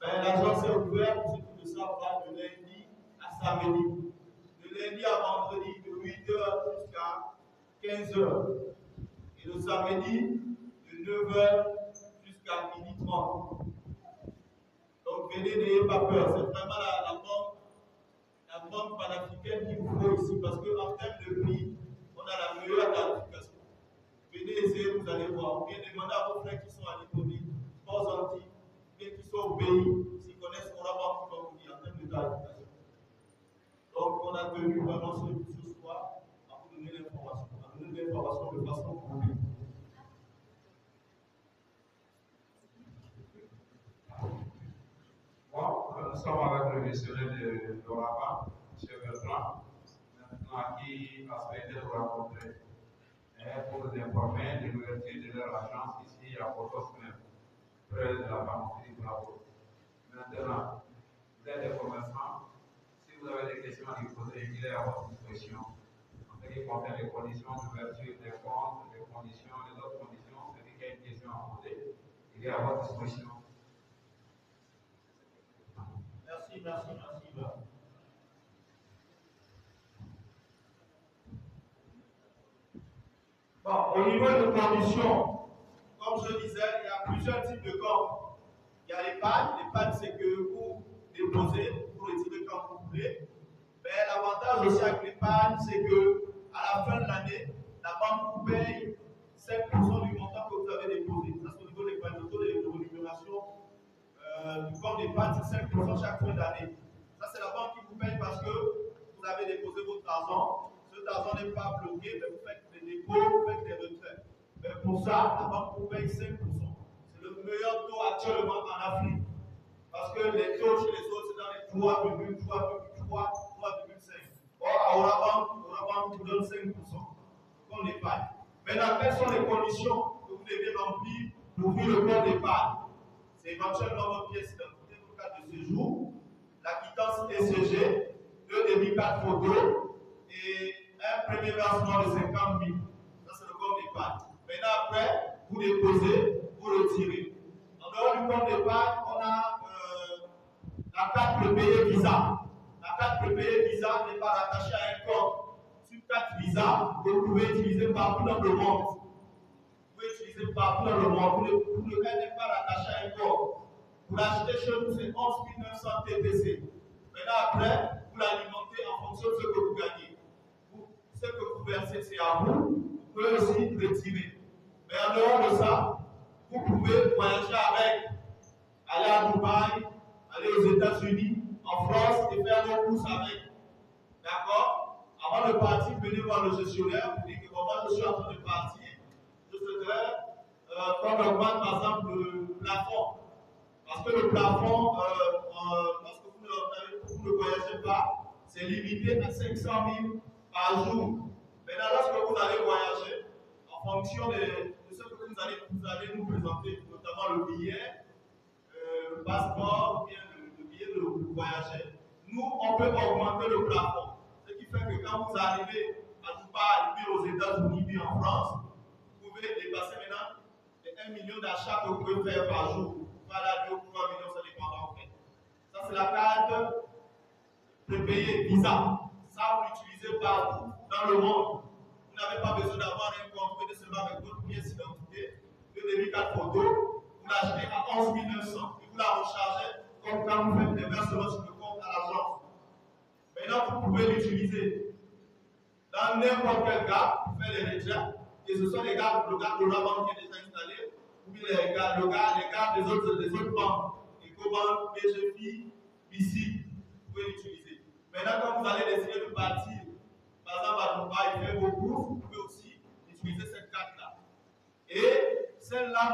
Ben, l'agence est ouverte, pour ceux qui le savent pas, de lundi à samedi. De lundi à vendredi, de 8h jusqu'à 15h. Et le samedi, de 9h jusqu'à 12h30. Donc venez, n'ayez pas peur. C'est vraiment la banque panafricaine qu'il vous faut ici, parce qu'en termes de prix, on a la meilleure tarification. Venez essayer, vous allez voir. Ou bien demandez à vos frères qui sont à Libreville, aux Antilles, ou bien qui sont au pays, s'ils connaissent Oraban, comme vous dit, en termes de tarification. Donc on a tenu vraiment ce soir à vous donner l'information, de façon complète. Bon, nous sommes avec le missionnaire de l'Oraba, M. Bertrand, maintenant qui a souhaité nous rencontrer pour nous informer de l'ouverture de leur agence ici à Porto-Semaine, près de la pharmacie du Bravo. Maintenant, vous êtes des commerçants. Si vous avez des questions à lui poser, il est à votre disposition. En ce qui concerne les conditions d'ouverture des comptes, les autres conditions, celui qui a une question à poser, il est à votre disposition. Merci. Bon, au niveau des conditions, comme je disais, il y a plusieurs types de comptes. Il y a l'épargne. L'épargne, c'est que vous déposez, vous retirez quand vous voulez. Mais l'avantage aussi avec l'épargne, c'est que à la fin de l'année, la banque vous paye 5% du montant que vous avez déposé. Ça, c'est au niveau de l'épargne. Le taux de rémunération du compte d'épargne, c'est 5% chaque fin d'année. Ça, c'est la banque qui vous paye parce que vous avez déposé votre argent. Cet argent n'est pas bloqué, mais vous faites des dépôts, vous faites des retraits. Mais pour ça, la banque vous paye 5%. C'est le meilleur taux actuellement en Afrique. Parce que les taux chez les autres, c'est dans les 3,5. Or, à Orabank vous donne 5%. Compte d'épargne. Maintenant, quelles sont les conditions que vous devez remplir pour ouvrir le compte d'épargne? C'est éventuellement votre pièce d'identité, votre carte de séjour, la quittance ECG, 2 demi-4 photos et un premier versement de 50 000. Ça, c'est le compte d'épargne. Maintenant, après, vous déposez, vous retirez. En dehors du compte d'épargne, on a la carte prépayée Visa. La carte prépayée Visa n'est pas rattachée à un compte. Sur carte Visa, vous pouvez utiliser partout dans le monde. Vous pouvez utiliser partout dans le monde. Elle n'est pas rattachée à un compte. Pour l'acheter chez nous, c'est 11 900 TTC. Maintenant, après, vous l'alimentez en fonction de ce que vous gagnez. Ce que vous versez, c'est à vous. Vous pouvez aussi retirer. Mais en dehors de ça, vous pouvez voyager avec, aller à Dubaï, aller aux États-Unis, en France et faire vos courses avec. D'accord? Avant de partir, venez voir le gestionnaire pour dire que moi je suis en train de partir. Je souhaiterais qu'on augmente par exemple le plafond. Parce que le plafond, lorsque vous ne voyagez pas, c'est limité à 500 000 par jour. Maintenant, lorsque vous allez voyager, en fonction de ce que vous allez nous présenter, notamment le billet, le passeport, ou bien le billet de voyager, nous, on peut augmenter le plafond. Ce qui fait que quand vous arrivez à Dubaï, puis aux États-Unis, puis en France, vous pouvez dépasser maintenant les 1 million d'achats que vous pouvez faire par jour. Voilà, 2 ou 3 millions, ça dépend en fait. Ça, c'est la carte prépayée Visa. Ça, vous l'utilisez partout dans le monde. Vous n'avez pas besoin d'avoir un compte, vous venez seulement avec votre pièce d'identité, 2 demi-4 photos, vous l'achetez à 11 900 et vous la rechargez comme quand vous faites des versements sur le compte à l'agence. Maintenant, vous pouvez l'utiliser dans n'importe quel cas pour faire les retraits. Et ce sont les gars, le gars de la banque qui est déjà installé, ou bien les gars des autres banques, Ecobank, BGFI, BICI, vous pouvez l'utiliser. Maintenant, quand vous allez décider de partir, par exemple à Dubaï, faire vos courses, vous pouvez aussi utiliser cette carte-là. Et celle-là,